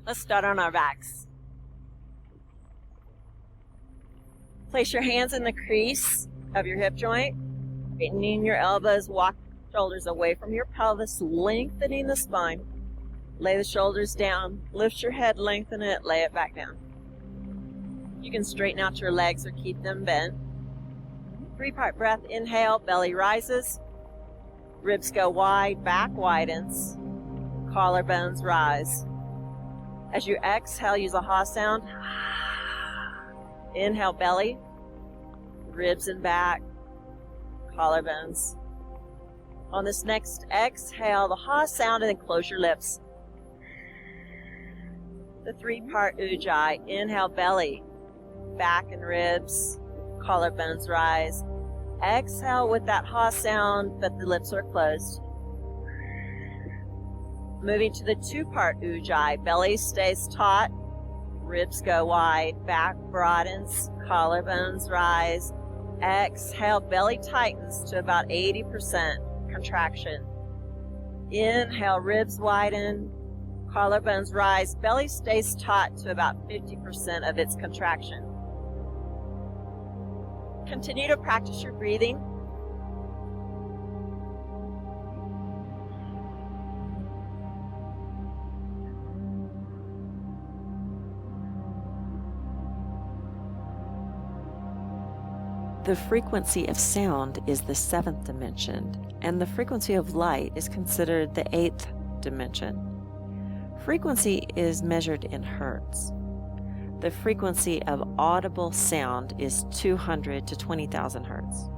Let's start on our backs. Place your hands in the crease of your hip joint, straightening your elbows, walk your shoulders away from your pelvis, lengthening the spine. Lay the shoulders down, lift your head, lengthen it, lay it back down. You can straighten out your legs or keep them bent. 3-part breath, inhale, belly rises, ribs go wide, back widens, collarbones rise. As you exhale, use a ha sound. Inhale, belly, ribs and back, collarbones. On this next exhale, the ha sound, and then close your lips. The 3-part Ujjai. Inhale, belly, back and ribs, collarbones rise. Exhale with that ha sound, but the lips are closed. Moving to the 2-part Ujjai. Belly stays taut, ribs go wide, back broadens, collarbones rise. Exhale, belly tightens to about 80% contraction. Inhale, ribs widen, collarbones rise, belly stays taut to about 50% of its contraction. Continue to practice your breathing. The frequency of sound is the 7th dimension, and the frequency of light is considered the 8th dimension. Frequency is measured in hertz. The frequency of audible sound is 200 to 20,000 hertz.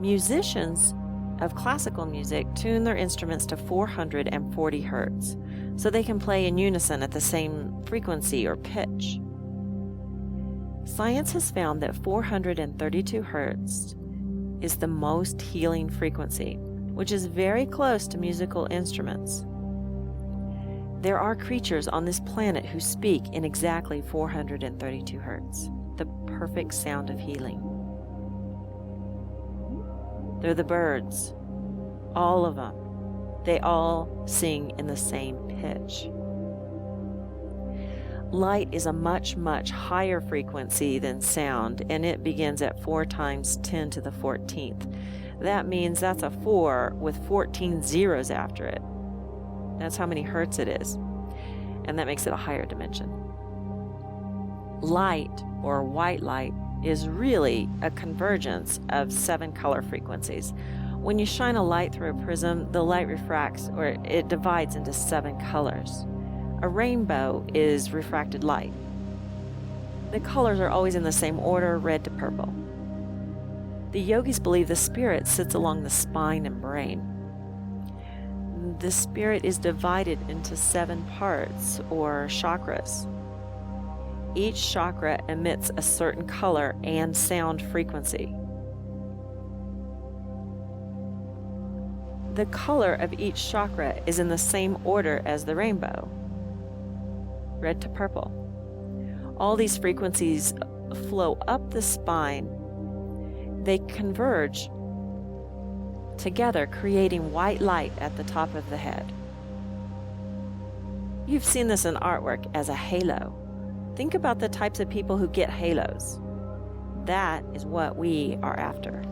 Musicians of classical music tune their instruments to 440 hertz, so they can play in unison at the same frequency or pitch. Science has found that 432 hertz is the most healing frequency, which is very close to musical instruments. There are creatures on this planet who speak in exactly 432 hertz, the perfect sound of healing. They're the birds, all of them. They all sing in the same pitch. Light is a much, much higher frequency than sound, and it begins at 4 times 10 to the 14th. That means that's a 4 with 14 zeros after it. That's how many hertz it is, and that makes it a higher dimension. Light, or white light, is really a convergence of 7 color frequencies. When you shine a light through a prism, the light refracts, or it divides into 7 colors. A rainbow is refracted light. The colors are always in the same order, red to purple. The yogis believe the spirit sits along the spine and brain. The spirit is divided into 7 parts, or chakras. Each chakra emits a certain color and sound frequency. The color of each chakra is in the same order as the rainbow, red to purple. All these frequencies flow up the spine. They converge together, creating white light at the top of the head. You've seen this in artwork as a halo. Think about the types of people who get halos. That is what we are after.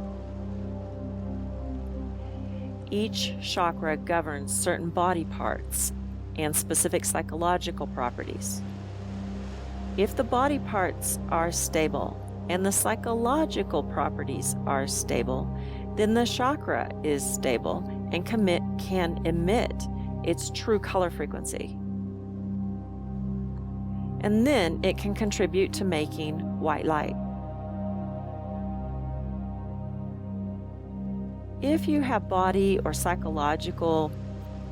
Each chakra governs certain body parts and specific psychological properties. If the body parts are stable and the psychological properties are stable, then the chakra is stable and can emit its true color frequency. And then it can contribute to making white light. If you have body or psychological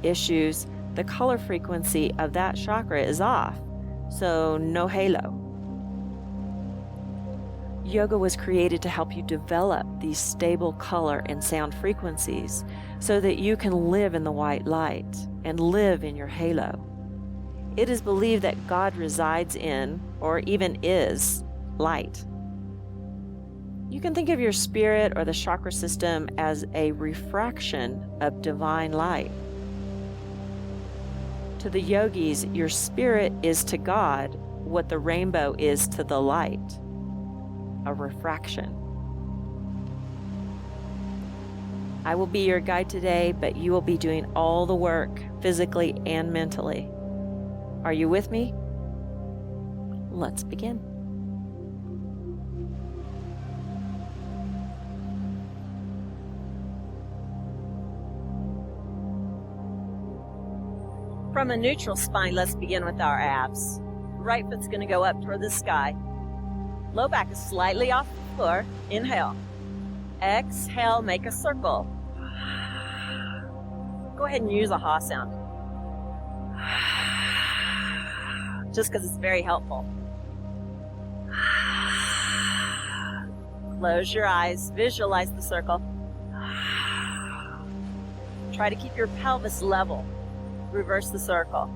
issues, the color frequency of that chakra is off, so no halo. Yoga was created to help you develop these stable color and sound frequencies so that you can live in the white light and live in your halo. It is believed that God resides in, or even is, light. You can think of your spirit or the chakra system as a refraction of divine light. To the yogis, your spirit is to God what the rainbow is to the light, a refraction. I will be your guide today, but you will be doing all the work, physically and mentally. Are you with me? Let's begin. From a neutral spine, let's begin with our abs. Right foot's going to go up toward the sky. Low back is slightly off the floor. Inhale. Exhale, make a circle. Go ahead and use a ha sound. Just because it's very helpful. Close your eyes, visualize the circle. Try to keep your pelvis level. Reverse the circle.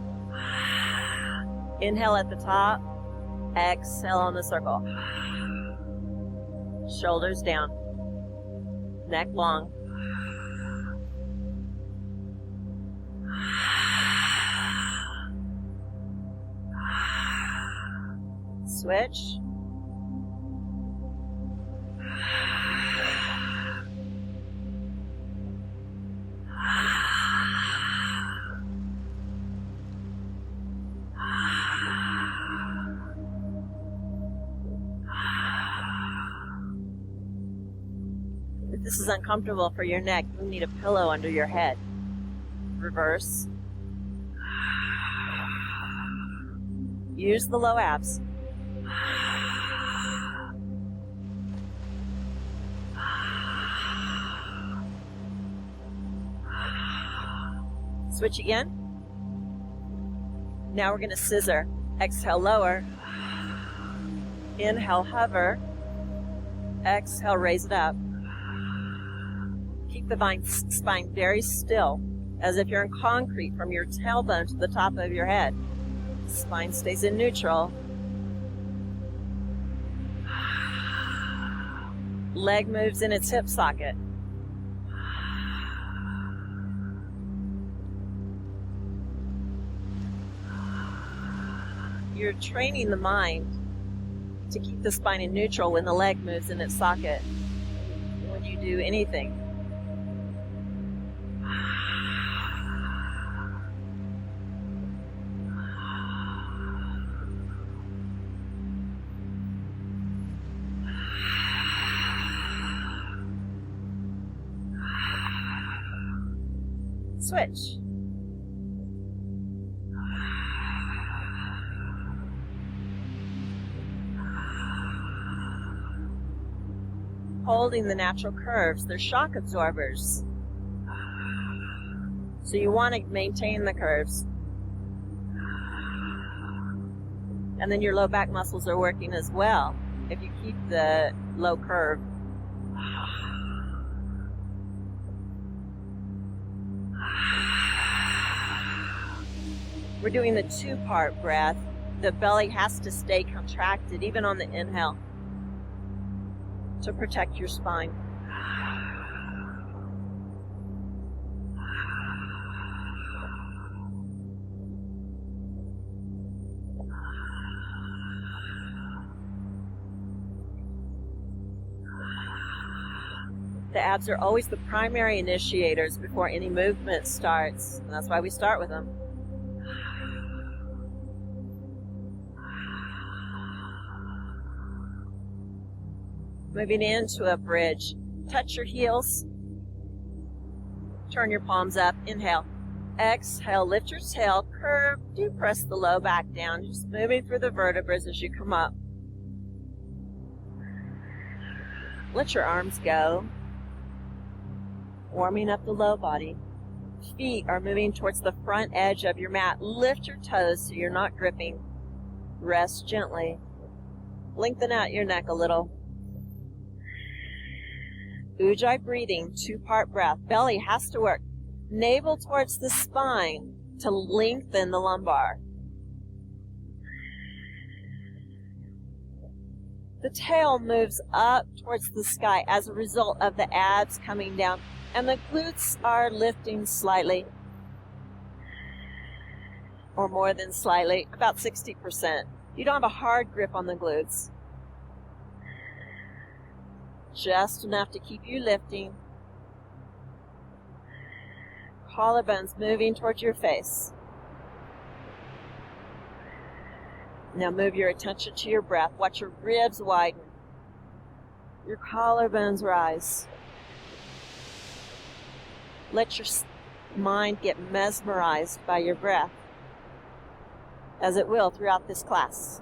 Inhale at the top, exhale on the circle. Shoulders down, neck long. Switch. If this is uncomfortable for your neck, you need a pillow under your head. Reverse. Use the low abs. Switch again. Now we're going to scissor. Exhale, lower. Inhale, hover. Exhale, raise it up. Keep the spine very still, as if you're in concrete from your tailbone to the top of your head. Spine stays in neutral. Leg moves in its hip socket. You're training the mind to keep the spine in neutral when the leg moves in its socket, when you do anything. Switch. Holding the natural curves, they're shock absorbers. So you want to maintain the curves. And then your low back muscles are working as well if you keep the low curve. We're doing the two-part breath. The belly has to stay contracted even on the inhale to protect your spine. The abs are always the primary initiators before any movement starts, and that's why we start with them. Moving into a bridge. Touch your heels. Turn your palms up. Inhale. Exhale. Lift your tail. Curve. Do press the low back down. Just moving through the vertebrae as you come up. Let your arms go. Warming up the low body. Feet are moving towards the front edge of your mat. Lift your toes so you're not gripping. Rest gently. Lengthen out your neck a little. Ujjai breathing, two-part breath. Belly has to work. Navel towards the spine to lengthen the lumbar. The tail moves up towards the sky as a result of the abs coming down, and the glutes are lifting slightly. or more than slightly, about 60%. You don't have a hard grip on the glutes. Just enough to keep you lifting. Collarbones moving towards your face. Now move your attention to your breath. Watch your ribs widen. Your collarbones rise. Let your mind get mesmerized by your breath, as it will throughout this class.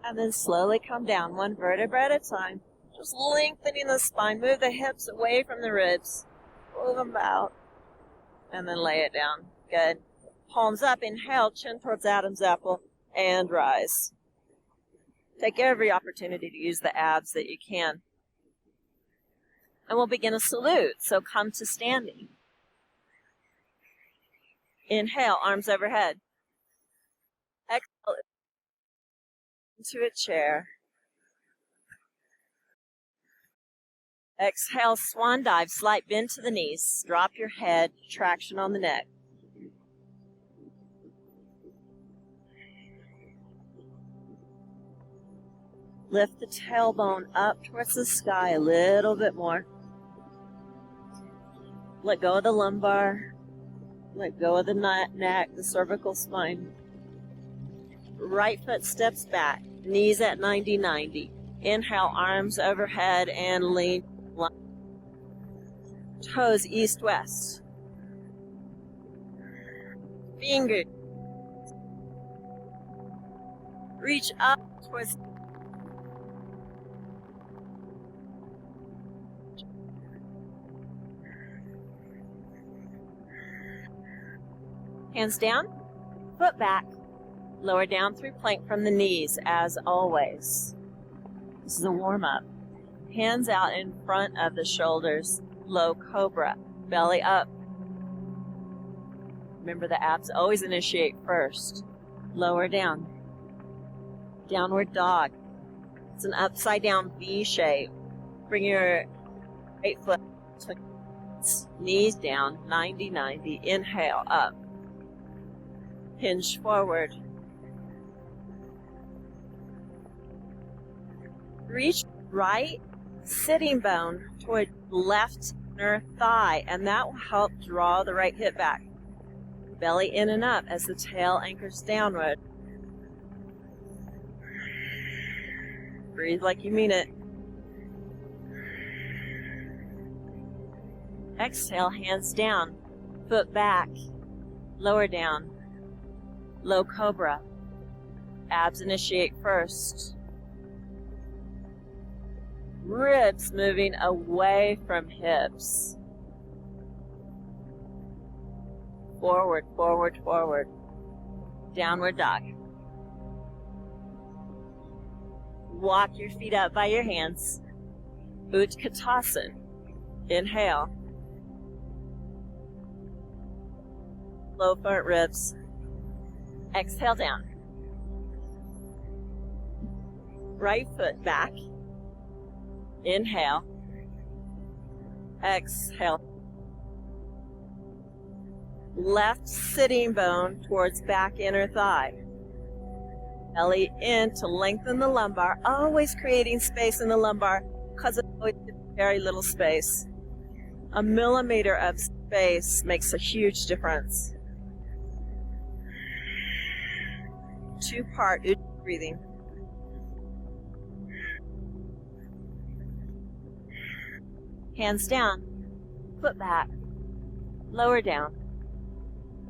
And then slowly come down, one vertebra at a time. Just lengthening the spine. Move the hips away from the ribs. Move them out. And then lay it down. Good. Palms up. Inhale, chin towards Adam's apple. And rise. Take every opportunity to use the abs that you can. And we'll begin a salute. So come to standing. Inhale, arms overhead. Exhale. Into a chair. Exhale, swan dive, slight bend to the knees. Drop your head, traction on the neck. Lift the tailbone up towards the sky a little bit more. Let go of the lumbar. Let go of the neck, the cervical spine. Right foot steps back. Knees at 90-90. Inhale, arms overhead and lean. Toes east-west. Fingers. Reach up towards. Hands down, foot back. Lower down through plank from the knees, as always. This is a warm-up. Hands out in front of the shoulders. Low Cobra. Belly up. Remember, the abs always initiate first. Lower down. Downward dog. It's an upside-down V shape. Bring your right foot to knees down, 90-90. Inhale, up. Hinge forward. Reach right sitting bone toward left inner thigh, and that will help draw the right hip back. Belly in and up as the tail anchors downward. Breathe like you mean it. Exhale, hands down, foot back, lower down, low Cobra. Abs initiate first. Ribs moving away from hips. Forward, forward, forward. Downward dog. Walk your feet up by your hands. Utkatasana. Inhale. Low front ribs. Exhale down. Right foot back. Inhale. Exhale. Left sitting bone towards back inner thigh. Belly in to lengthen the lumbar, always creating space in the lumbar because it's always very little space. A millimeter of space makes a huge difference. Two-part Ujjai breathing. Hands down, foot back, lower down,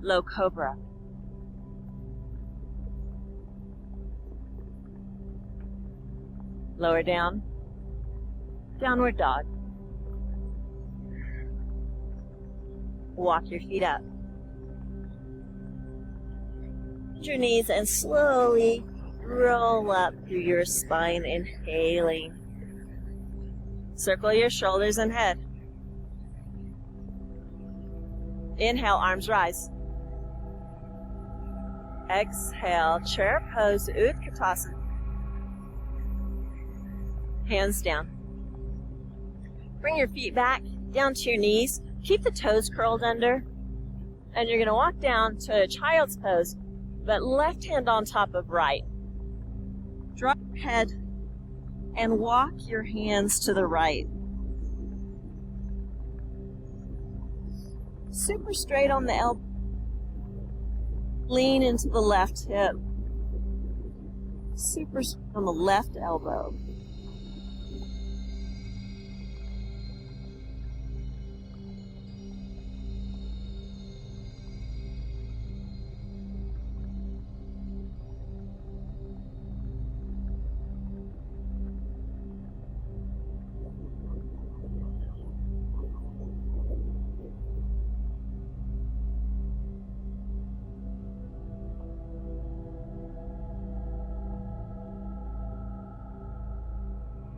low Cobra. Lower down, downward dog. Walk your feet up. Bend your knees and slowly Roll up through your spine, inhaling. Circle your shoulders and head. Inhale, arms rise. Exhale, chair pose, Utkatasana. Hands down. Bring your feet back, down to your knees. Keep the toes curled under. And you're going to walk down to child's pose, but left hand on top of right. Drop your head and walk your hands to the right. Super straight on the elbow. Lean into the left hip. Super straight on the left elbow.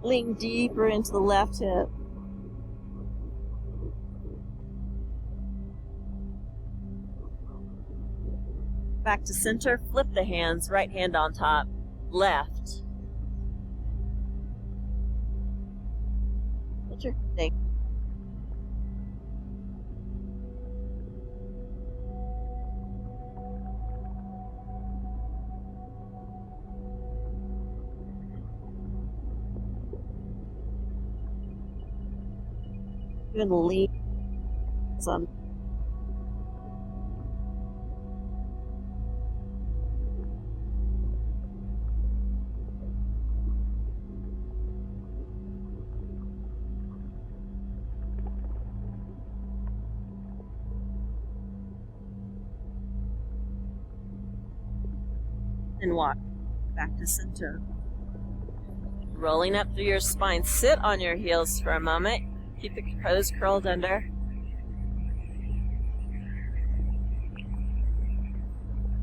Lean deeper into the left hip. Back to center, flip the hands, right hand on top, left. Put your thing. You're going to lean some. And walk back to center. Rolling up through your spine. Sit on your heels for a moment. Keep the toes curled under.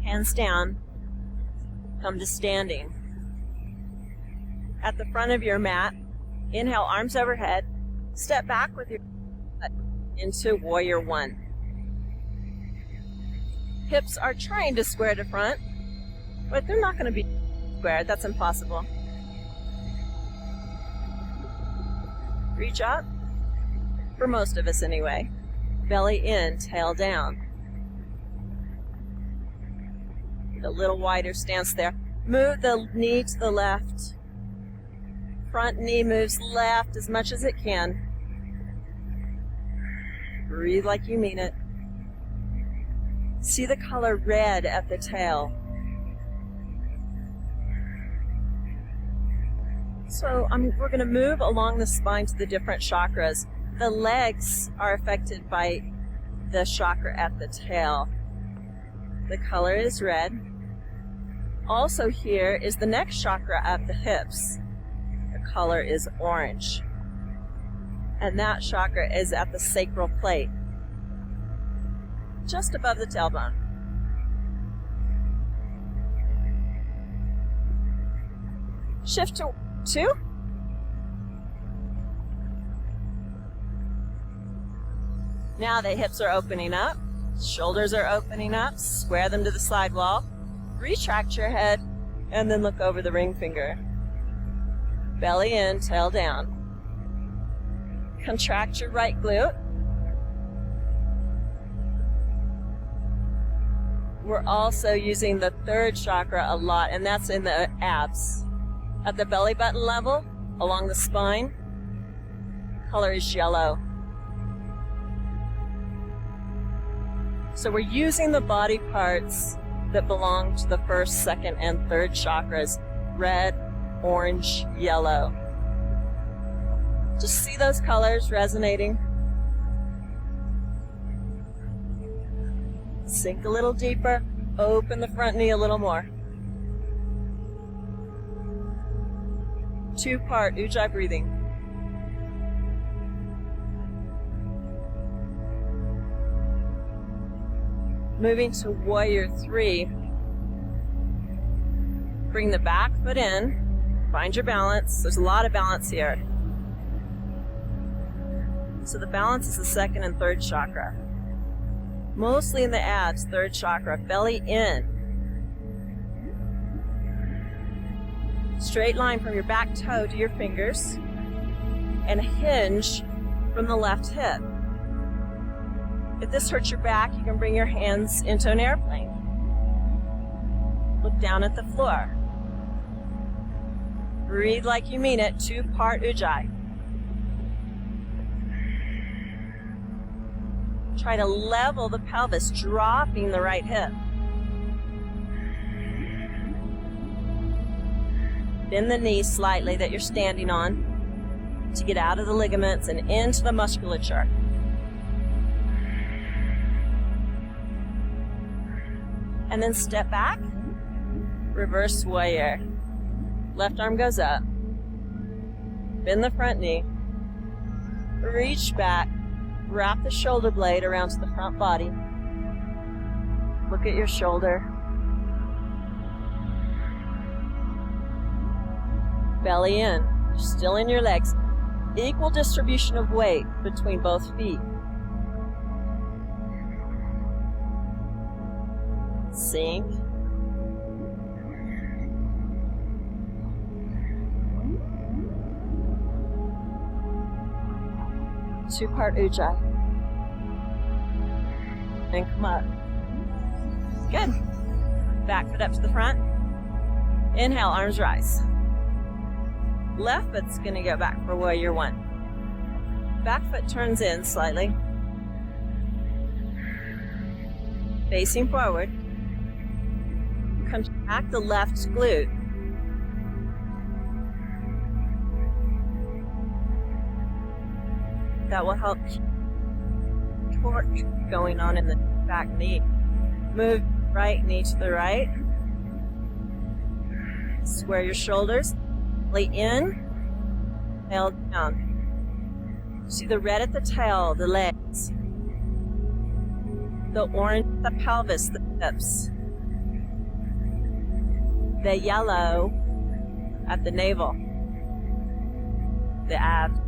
Hands down. Come to standing. At the front of your mat, inhale, arms overhead. Step back with your butt into warrior one. Hips are trying to square to front, but they're not going to be squared. That's impossible. Reach up. For most of us anyway. Belly in, tail down. A little wider stance there. Move the knee to the left. Front knee moves left as much as it can. Breathe like you mean it. See the color red at the tail. So we're going to move along the spine to the different chakras. The legs are affected by the chakra at the tail. The color is red. Also here is the next chakra at the hips. The color is orange. And that chakra is at the sacral plate, just above the tailbone. Shift to 2. Now the hips are opening up, shoulders are opening up, square them to the side wall, retract your head, and then look over the ring finger. Belly in, tail down. Contract your right glute. We're also using the third chakra a lot, and that's in the abs. At the belly button level, along the spine, color is yellow. So we're using the body parts that belong to the first, second, and third chakras. Red, orange, yellow. Just see those colors resonating. Sink a little deeper. Open the front knee a little more. 2-part Ujjai breathing. Moving to warrior 3. Bring the back foot in. Find your balance. There's a lot of balance here. So the balance is the second and third chakra. Mostly in the abs, third chakra. Belly in. Straight line from your back toe to your fingers. And hinge from the left hip. If this hurts your back, you can bring your hands into an airplane. Look down at the floor. Breathe like you mean it. 2-part Ujjai. Try to level the pelvis, dropping the right hip. Bend the knee slightly that you're standing on to get out of the ligaments and into the musculature. And then step back, reverse warrior. Left arm goes up. Bend the front knee. Reach back. Wrap the shoulder blade around to the front body. Look at your shoulder. Belly in. Still in your legs. Equal distribution of weight between both feet. Sink. Two-part Ujjai. And come up. Good. Back foot up to the front. Inhale, arms rise. Left foot's going to go back for warrior one. Back foot turns in slightly. Facing forward. Contract the left glute. That will help keep torque going on in the back knee. Move right knee to the right. Square your shoulders. Belly in. Tail down. See the red at the tail, the legs. The orange, the pelvis, the hips. The yellow at the navel. The abs.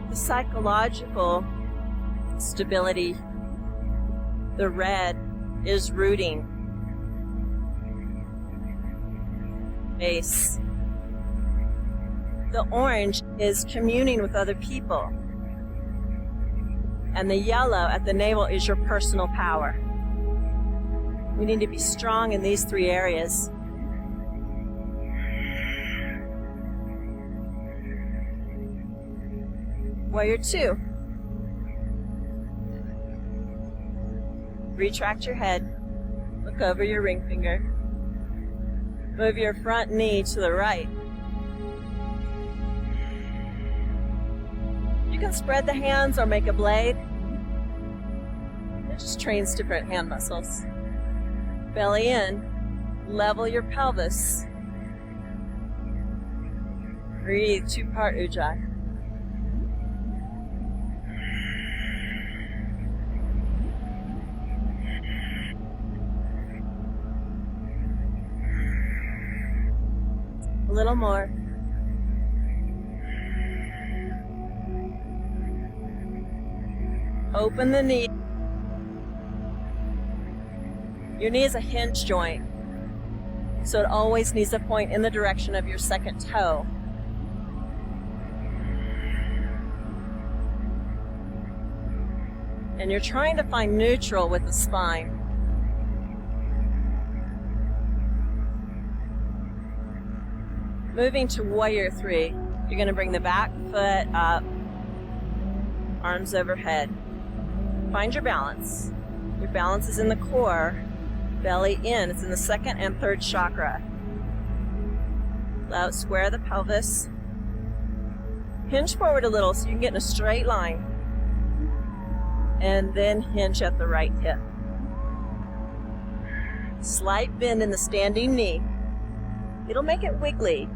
The psychological stability, the red is rooting, base. The orange is communing with other people. And the yellow at the navel is your personal power. We need to be strong in these three areas. Warrior two. Retract your head. Look over your ring finger. Move your front knee to the right. You can spread the hands or make a blade. It just trains different hand muscles. Belly in. Level your pelvis. Breathe. 2-part Ujjai. A little more. Open the knee. Your knee is a hinge joint, so it always needs to point in the direction of your second toe. And you're trying to find neutral with the spine. Moving to warrior three, you're going to bring the back foot up, arms overhead. Find your balance. Your balance is in the core, belly in. It's in the second and third chakra. Out, square the pelvis. Hinge forward a little so you can get in a straight line. And then hinge at the right hip. Slight bend in the standing knee. It'll make it wiggly,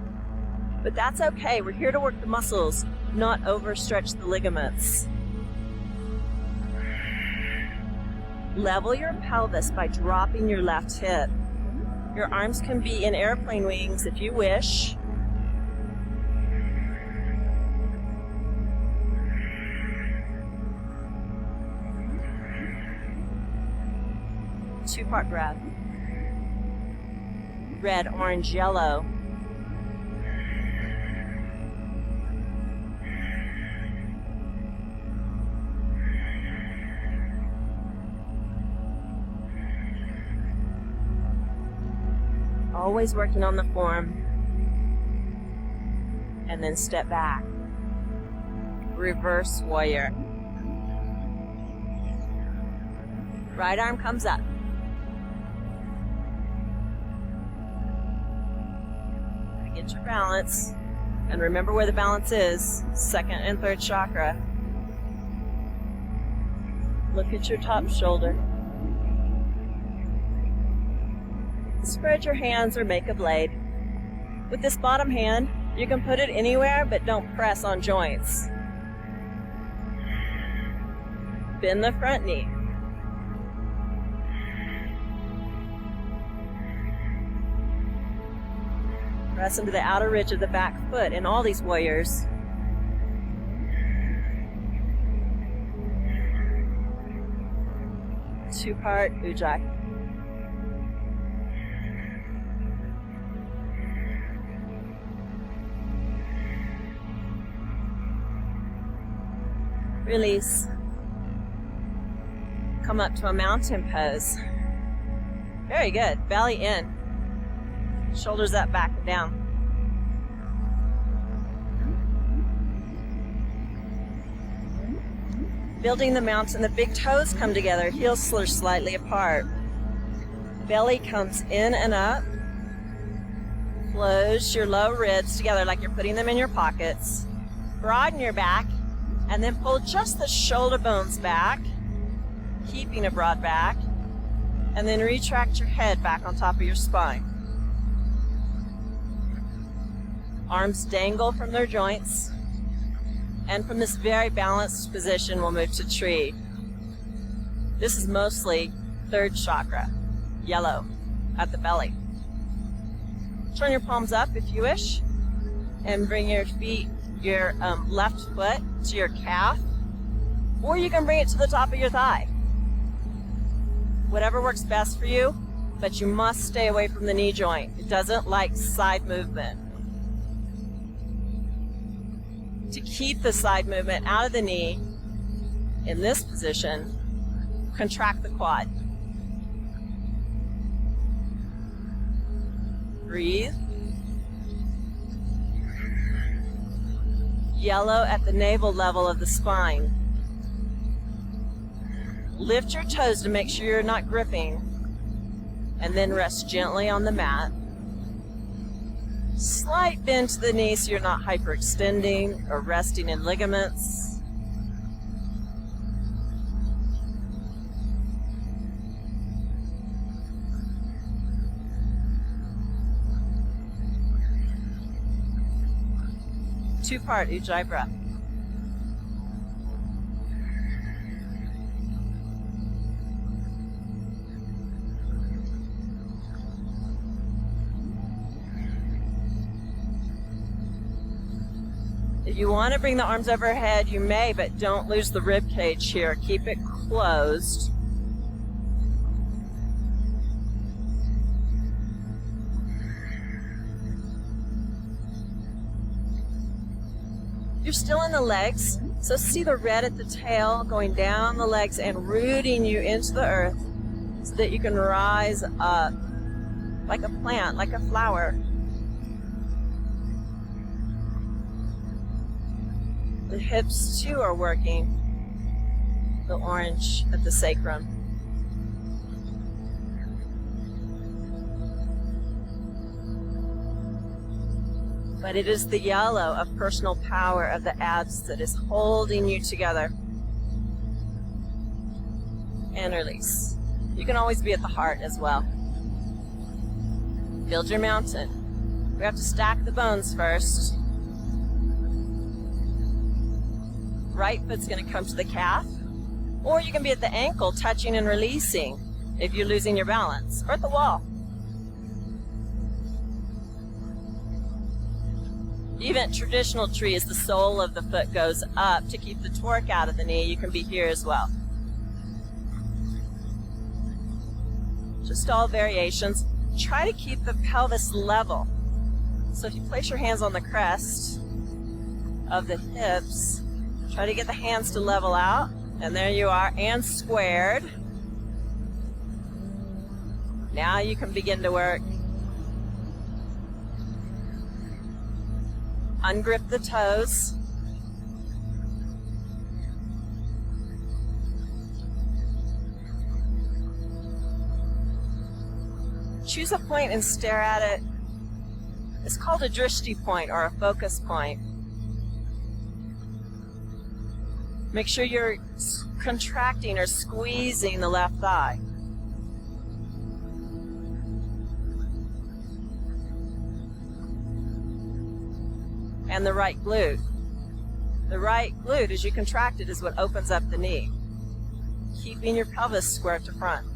but that's okay. We're here to work the muscles, not overstretch the ligaments. Level your pelvis by dropping your left hip. Your arms can be in airplane wings if you wish. Two-part breath. Red, orange, yellow. Always working on the form. And then step back. Reverse warrior. Right arm comes up. Get your balance. And remember where the balance is. Second and third chakra. Look at your top shoulder. Spread your hands or make a blade. With this bottom hand, you can put it anywhere, but don't press on joints. Bend the front knee. Press into the outer ridge of the back foot in all these warriors. Two-part Ujjai. Release. Come up to a mountain pose. Very good. Belly in. Shoulders up, back and down. Building the mountain, the big toes come together, heels slur slightly apart. Belly comes in and up. Close your low ribs together like you're putting them in your pockets. Broaden your back, and then pull just the shoulder bones back, keeping a broad back, and then retract your head back on top of your spine. Arms dangle from their joints, and from this very balanced position, we'll move to tree. This is mostly third chakra, yellow, at the belly. Turn your palms up if you wish, and bring your feet, your left foot to your calf, or you can bring it to the top of your thigh. Whatever works best for you, but you must stay away from the knee joint. It doesn't like side movement. To keep the side movement out of the knee, in this position, contract the quad. Breathe. Yellow at the navel level of the spine. Lift your toes to make sure you're not gripping, and then rest gently on the mat. Slight bend to the knee so you're not hyperextending or resting in ligaments. Two-part Ujjai breath. If you want to bring the arms overhead, you may, but don't lose the rib cage here. Keep it closed. You're still in the legs, so see the red at the tail going down the legs and rooting you into the earth so that you can rise up like a plant, like a flower. The hips too are working. The orange at the sacrum. But it is the yellow of personal power of the abs that is holding you together. And release. You can always be at the heart as well. Build your mountain. We have to stack the bones first. Right foot's going to come to the calf. Or you can be at the ankle, touching and releasing if you're losing your balance, or at the wall. Even traditional tree, as the sole of the foot goes up to keep the torque out of the knee, you can be here as well. Just all variations. Try to keep the pelvis level. So if you place your hands on the crest of the hips, try to get the hands to level out. And there you are, and squared. Now you can begin to work. Ungrip the toes. Choose a point and stare at it. It's called a drishti point, or a focus point. Make sure you're contracting or squeezing the left thigh. And the right glute. The right glute, as you contract it, is what opens up the knee, keeping your pelvis square to front.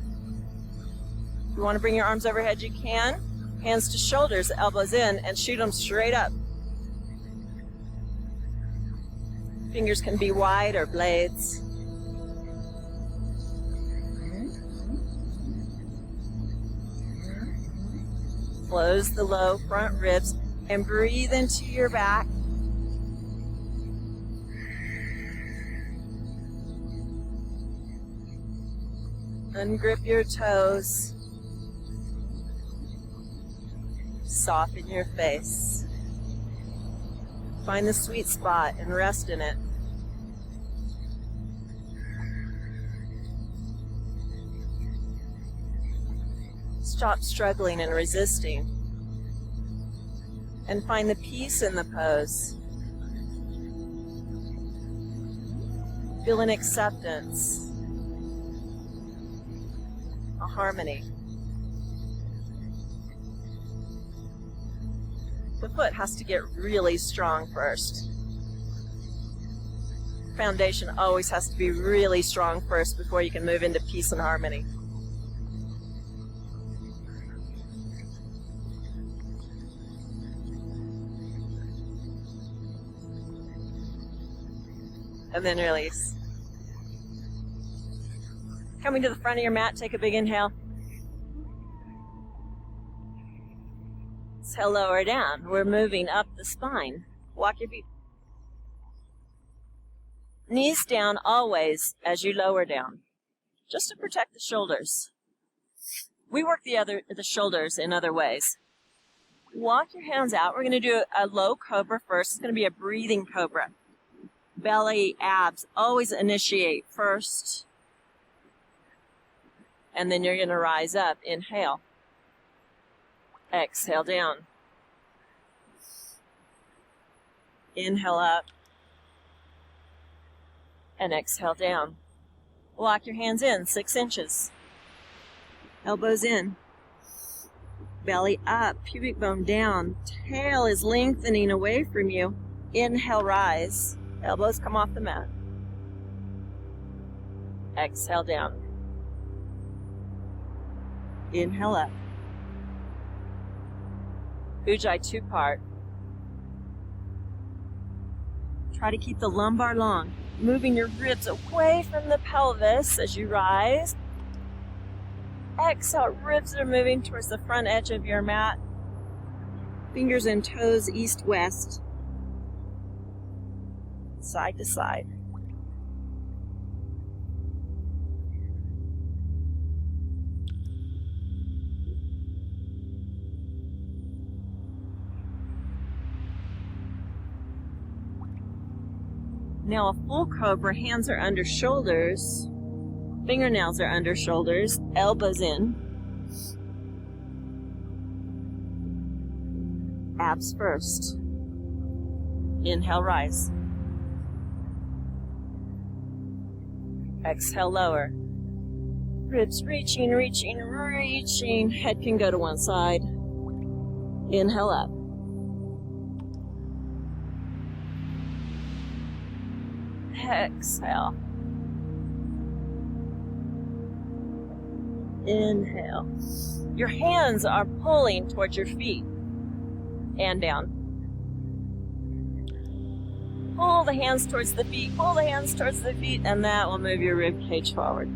If you want to bring your arms overhead, you can. Hands to shoulders, elbows in, and shoot them straight up. Fingers can be wide or blades. Close the low front ribs and breathe into your back. Ungrip your toes. Soften your face. Find the sweet spot and rest in it. Stop struggling and resisting. And find the peace in the pose. Feel an acceptance, a harmony. The foot has to get really strong first. Foundation always has to be really strong first before you can move into peace and harmony. And then release. Coming to the front of your mat, take a big inhale. Exhale, lower down. We're moving up the spine. Walk your feet. Knees down always as you lower down, just to protect the shoulders. We work the shoulders in other ways. Walk your hands out. We're going to do a low cobra first. It's going to be a breathing cobra. Belly, abs, always initiate first. And then you're going to rise up. Inhale. Exhale down. Inhale up. And exhale down. Lock your hands in, 6 inches. Elbows in. Belly up, pubic bone down. Tail is lengthening away from you. Inhale, rise. Elbows come off the mat. Exhale down. Inhale up. Ujjai 2-part. Try to keep the lumbar long, moving your ribs away from the pelvis as you rise. Exhale, ribs are moving towards the front edge of your mat. Fingers and toes east-west. Side to side. Now a full cobra, hands are under shoulders, fingernails are under shoulders, elbows in. Abs first. Inhale, rise. Exhale, lower. Ribs reaching, reaching, reaching. Head can go to one side. Inhale up. Exhale. Inhale. Your hands are pulling towards your feet and down. Pull the hands towards the feet, pull the hands towards the feet, and that will move your rib cage forward.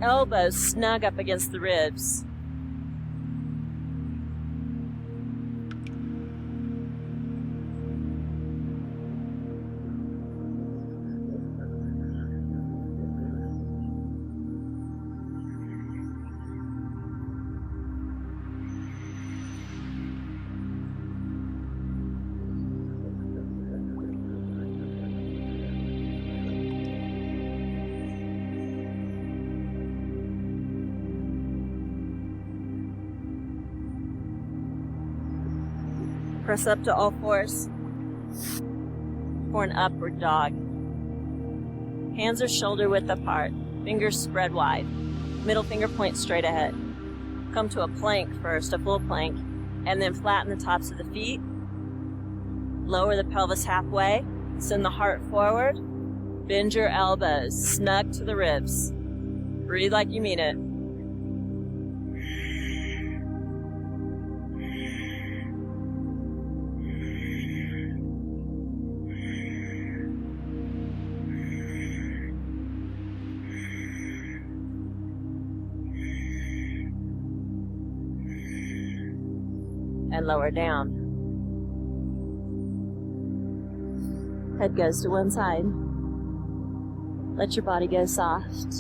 Elbows snug up against the ribs. Press up to all fours for an upward dog. Hands are shoulder width apart, fingers spread wide, middle finger points straight ahead. Come to a plank first, a full plank, and then flatten the tops of the feet. Lower the pelvis halfway, send the heart forward, bend your elbows, snug to the ribs. Breathe like you mean it. And lower down. Head goes to one side. Let your body go soft.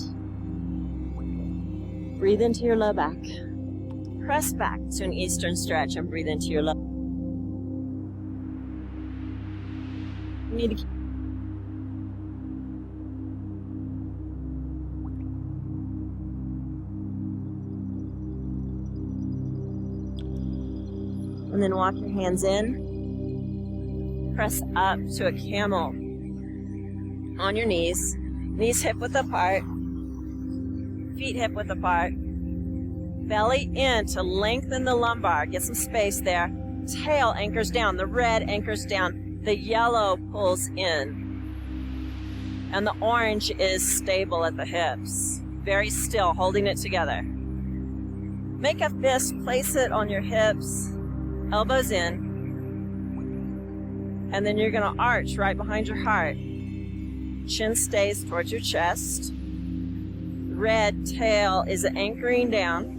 Breathe into your low back. Press back to an eastern stretch and breathe into your low. You need to keep and then walk your hands in. Press up to a camel on your knees. Knees hip width apart. Feet hip width apart. Belly in to lengthen the lumbar. Get some space there. Tail anchors down. The red anchors down. The yellow pulls in. And the orange is stable at the hips. Very still, holding it together. Make a fist. Place it on your hips. Elbows in, and then you're going to arch right behind your heart. Chin stays towards your chest. Red tail is anchoring down.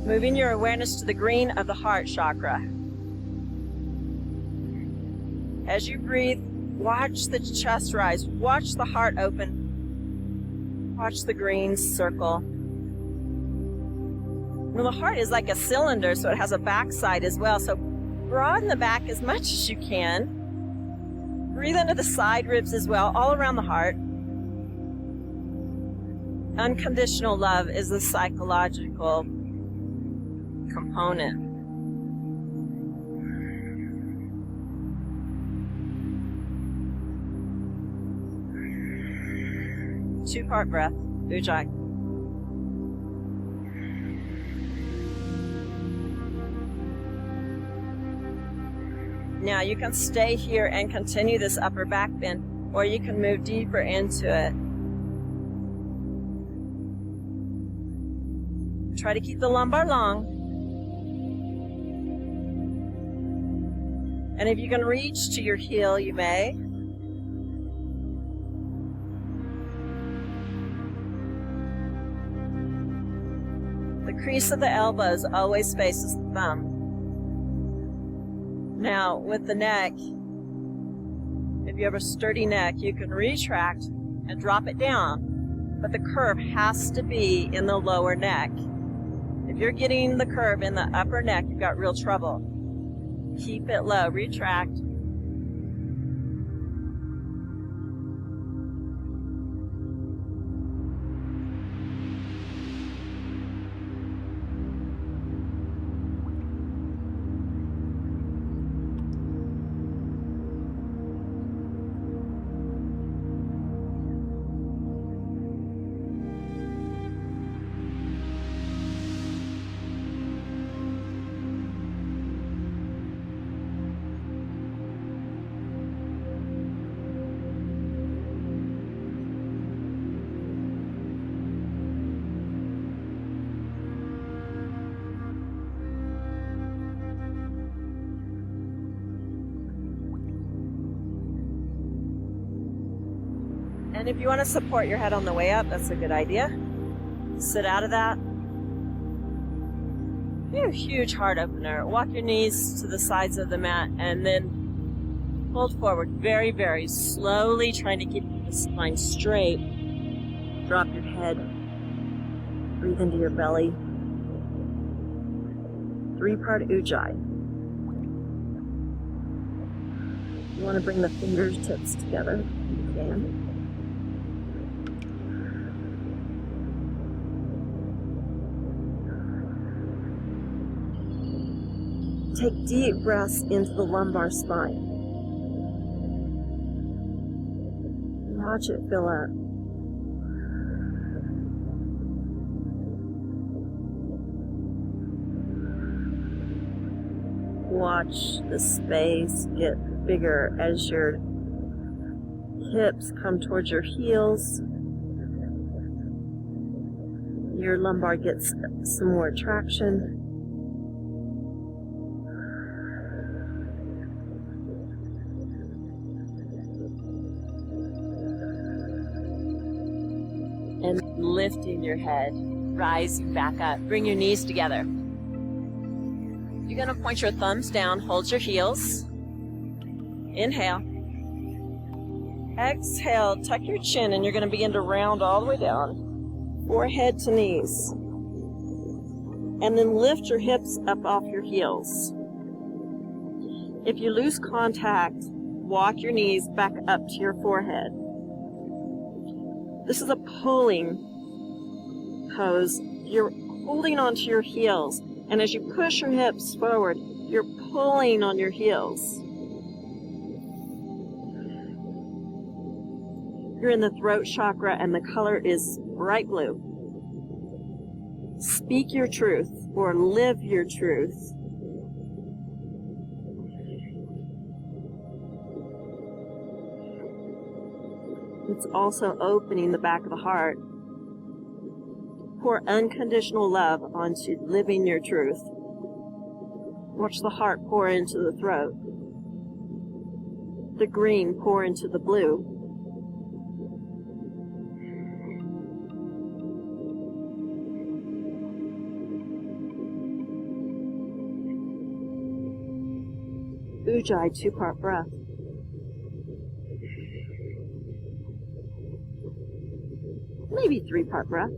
Moving your awareness to the green of the heart chakra. As you breathe, watch the chest rise. Watch the heart open. Watch the green circle. Well, the heart is like a cylinder, so it has a backside as well. So broaden the back as much as you can. Breathe into the side ribs as well, all around the heart. Unconditional love is the psychological component. Two-part breath, Ujjai. Now you can stay here and continue this upper back bend, or you can move deeper into it. Try to keep the lumbar long. And if you can reach to your heel, you may. The crease of the elbows always faces the thumb. Now, with the neck, if you have a sturdy neck, you can retract and drop it down, but the curve has to be in the lower neck. If you're getting the curve in the upper neck, you've got real trouble. Keep it low, retract. And if you want to support your head on the way up, that's a good idea. Sit out of that. Do a huge heart opener. Walk your knees to the sides of the mat and then fold forward very, very slowly, trying to keep the spine straight. Drop your head. Breathe into your belly. 3-part Ujjai. You want to bring the fingertips together. You can. Take deep breaths into the lumbar spine. Watch it fill up. Watch the space get bigger as your hips come towards your heels. Your lumbar gets some more traction. And lifting your head, rising back up. Bring your knees together. You're going to point your thumbs down, hold your heels. Inhale. Exhale, tuck your chin, and you're going to begin to round all the way down. Forehead to knees. And then lift your hips up off your heels. If you lose contact, walk your knees back up to your forehead. This is a pulling pose. You're holding onto your heels. And as you push your hips forward, you're pulling on your heels. You're in the throat chakra and the color is bright blue. Speak your truth or live your truth. It's also opening the back of the heart. Pour unconditional love onto living your truth. Watch the heart pour into the throat. The green pour into the blue. Ujjai 2-part breath. Maybe 3-part breath.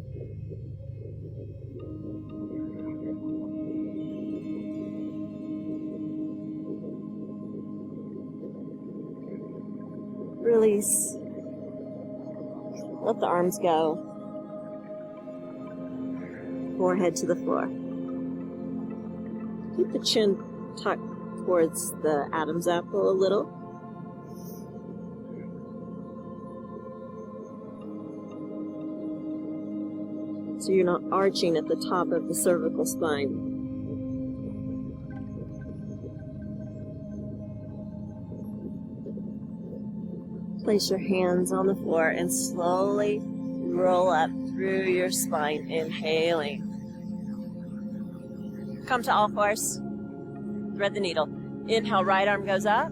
Release. Let the arms go. Forehead to the floor. Keep the chin tucked towards the Adam's apple a little. So you're not arching at the top of the cervical spine. Place your hands on the floor and slowly roll up through your spine, inhaling. Come to all fours. Thread the needle. Inhale, right arm goes up.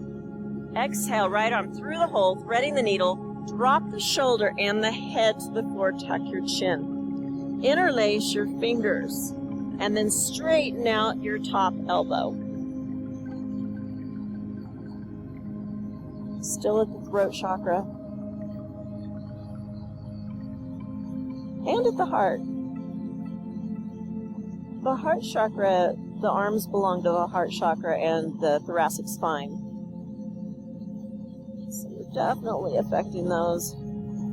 Exhale, right arm through the hole, threading the needle. Drop the shoulder and the head to the floor, tuck your chin. Interlace your fingers and then straighten out your top elbow. Still at the throat chakra. And at the heart. The heart chakra, the arms belong to the heart chakra and the thoracic spine. So you're definitely affecting those.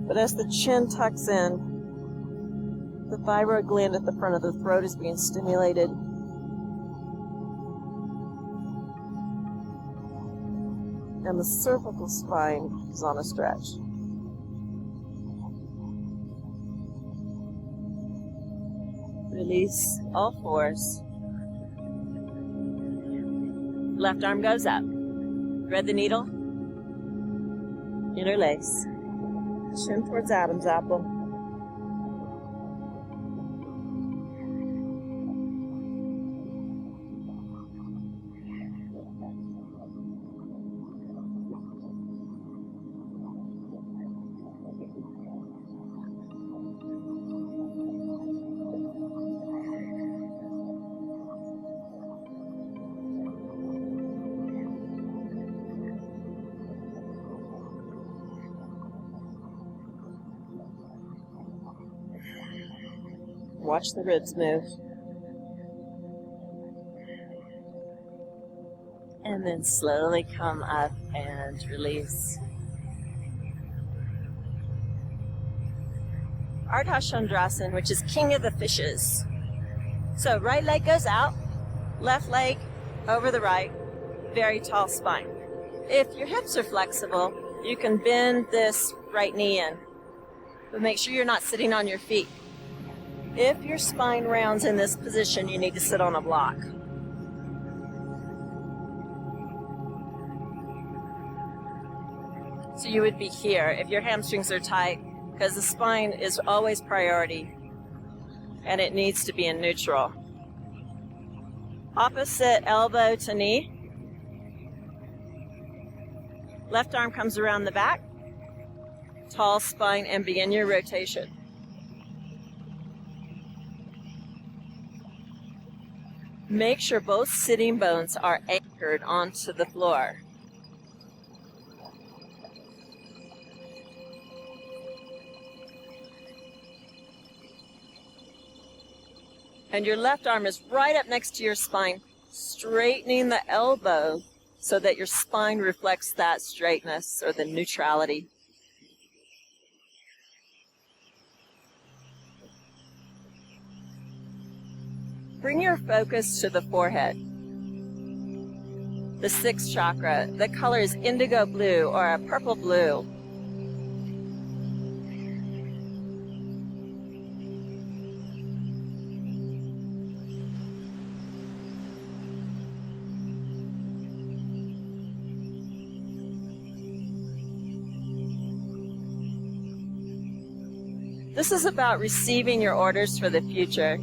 But as the chin tucks in, the thyroid gland at the front of the throat is being stimulated. And the cervical spine is on a stretch. Release all fours. Left arm goes up. Thread the needle. Interlace. Chin towards Adam's apple. Watch the ribs move. And then slowly come up and release. Ardha Chandrasana, which is king of the fishes. So right leg goes out, left leg over the right, very tall spine. If your hips are flexible, you can bend this right knee in, but make sure you're not sitting on your feet. If your spine rounds in this position, you need to sit on a block. So you would be here if your hamstrings are tight, because the spine is always priority and it needs to be in neutral. Opposite elbow to knee. Left arm comes around the back. Tall spine, and begin your rotation. Make sure both sitting bones are anchored onto the floor. And your left arm is right up next to your spine, straightening the elbow so that your spine reflects that straightness or the neutrality. Bring your focus to the forehead. The sixth chakra, the color is indigo blue or a purple blue. This is about receiving your orders for the future.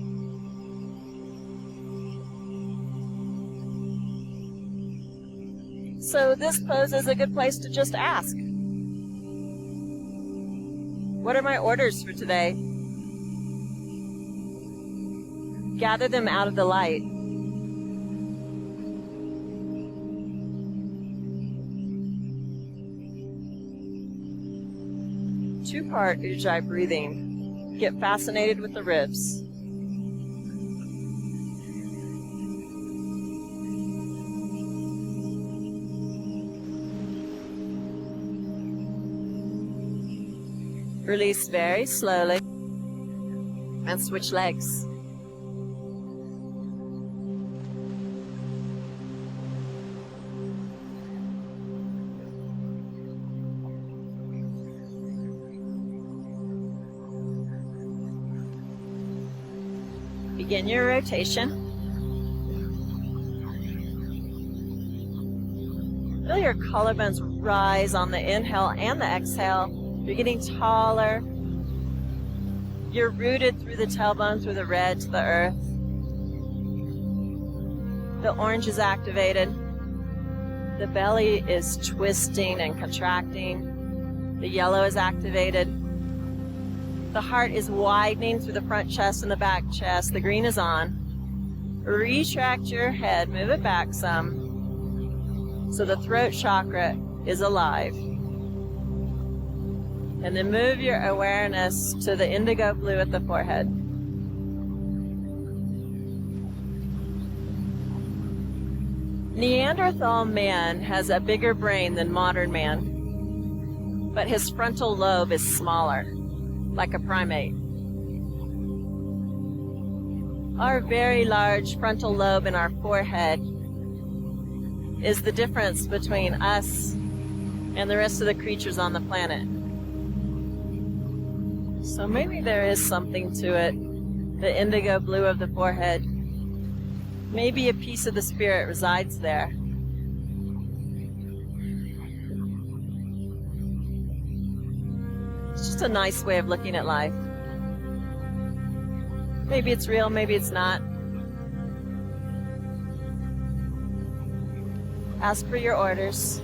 So this pose is a good place to just ask. What are my orders for today? Gather them out of the light. Two-part Ujjai breathing. Get fascinated with the ribs. Release very slowly and switch legs. Begin your rotation. Feel your collarbones rise on the inhale and the exhale. You're getting taller. You're rooted through the tailbone, through the red to the earth. The orange is activated. The belly is twisting and contracting. The yellow is activated. The heart is widening through the front chest and the back chest. The green is on. Retract your head, move it back some, so the throat chakra is alive. And then move your awareness to the indigo blue at the forehead. Neanderthal man has a bigger brain than modern man, but his frontal lobe is smaller, like a primate. Our very large frontal lobe in our forehead is the difference between us and the rest of the creatures on the planet. So maybe there is something to it, the indigo blue of the forehead. Maybe a piece of the spirit resides there. It's just a nice way of looking at life. Maybe it's real, maybe it's not. Ask for your orders.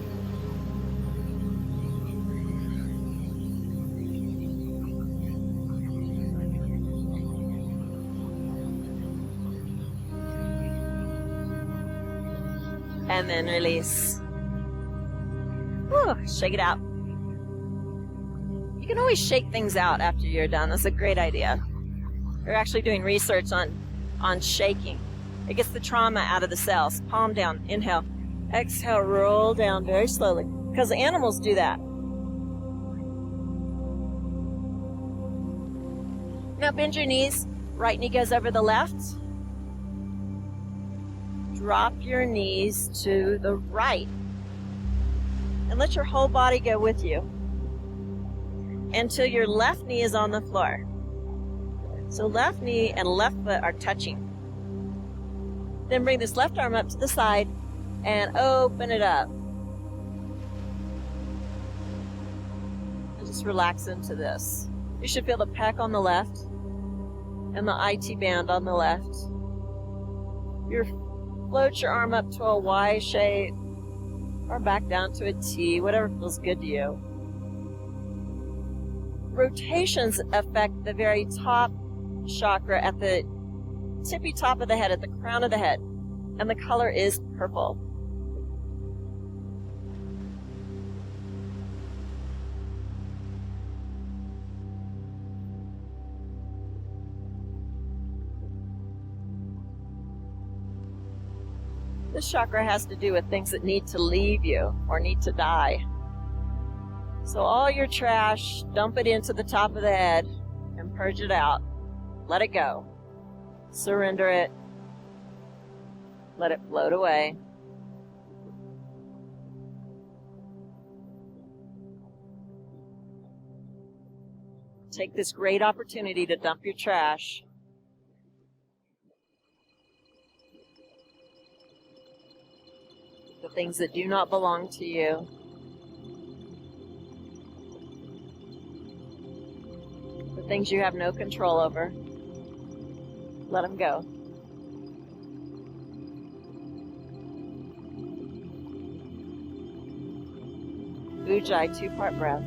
And then release. Whew, shake it out. You can always shake things out after you're done. That's a great idea. They're actually doing research on shaking. It gets the trauma out of the cells. Palm down, inhale. Exhale, roll down very slowly, because the animals do that. Now bend your knees. Right knee goes over the left. Drop your knees to the right. And let your whole body go with you until your left knee is on the floor. So left knee and left foot are touching. Then bring this left arm up to the side and open it up. And just relax into this. You should feel the pec on the left and the IT band on the left. Float your arm up to a Y shape or back down to a T, whatever feels good to you. Rotations affect the very top chakra at the tippy top of the head, at the crown of the head, and the color is purple. This chakra has to do with things that need to leave you or need to die. So all your trash, dump it into the top of the head and purge it out. Let it go. Surrender it. Let it float away. Take this great opportunity to dump your trash. The things that do not belong to you. The things you have no control over. Let them go. Ujjai, 2-part breath.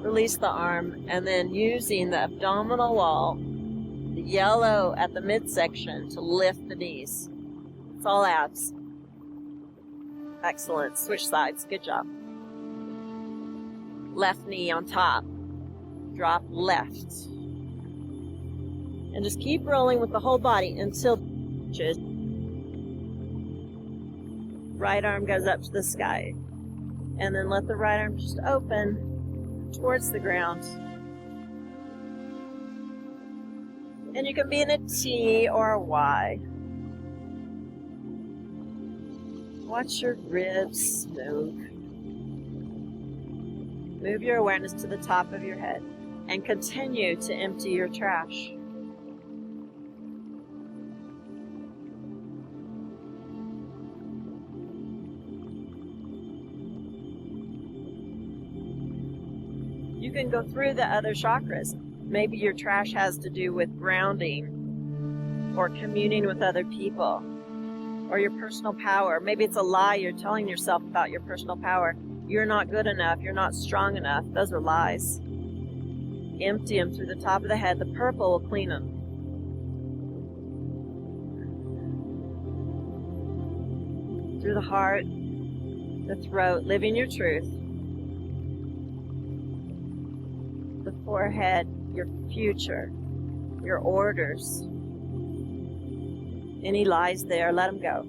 Release the arm, and then using the abdominal wall, the yellow at the midsection, to lift the knees. It's all abs. Excellent. Switch sides. Good job. Left knee on top. Drop left. And just keep rolling with the whole body until right arm goes up to the sky. And then let the right arm just open towards the ground. And you can be in a T or a Y. Watch your ribs move. Move your awareness to the top of your head and continue to empty your trash. You can go through the other chakras. Maybe your trash has to do with grounding or communing with other people or your personal power. Maybe it's a lie you're telling yourself about your personal power. You're not good enough. You're not strong enough. Those are lies. Empty them through the top of the head. The purple will clean them. Through the heart, the throat, living your truth. The forehead, your future, your orders. Any lies there, let them go.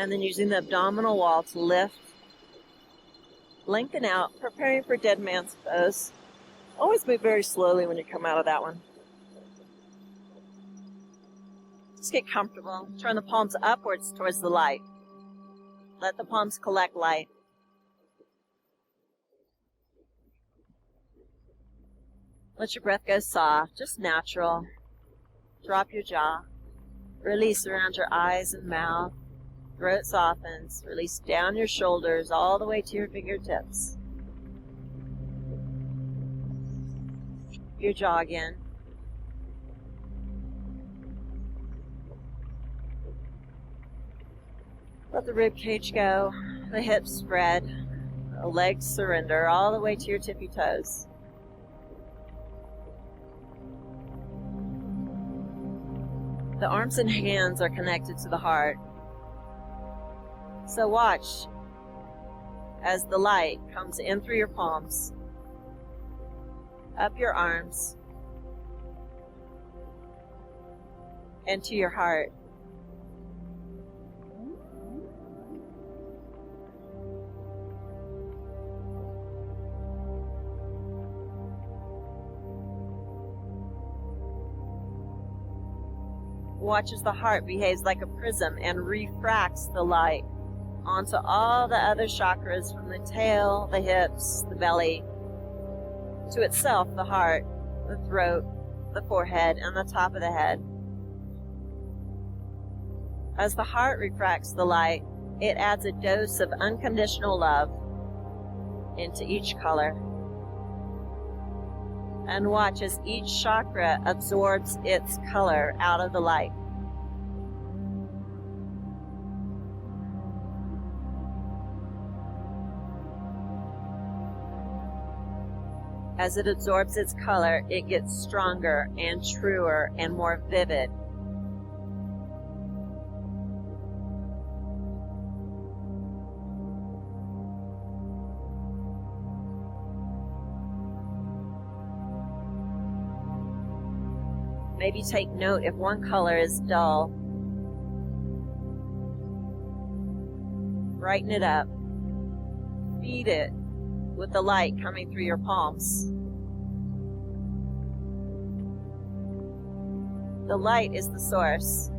And then using the abdominal wall to lift, lengthen out, preparing for dead man's pose. Always move very slowly when you come out of that one. Just get comfortable. Turn the palms upwards towards the light. Let the palms collect light. Let your breath go soft, just natural. Drop your jaw. Release around your eyes and mouth. Throat softens. Release down your shoulders all the way to your fingertips. Your jaw again. Let the rib cage go. The hips spread. The legs surrender all the way to your tippy toes. The arms and hands are connected to the heart. So watch as the light comes in through your palms, up your arms, and to your heart. Watch as the heart behaves like a prism and refracts the light onto all the other chakras, from the tail, the hips, the belly, to itself, the heart, the throat, the forehead, and the top of the head. As the heart refracts the light, it adds a dose of unconditional love into each color. And watch as each chakra absorbs its color out of the light. As it absorbs its color, it gets stronger and truer and more vivid. Maybe take note if one color is dull. Brighten it up. Feed it with the light coming through your palms. The light is the source.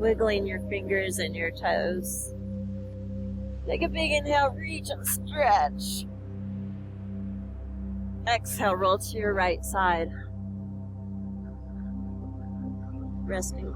wiggling your fingers and your toes. Take a big inhale, reach and stretch. Exhale, roll to your right side. Resting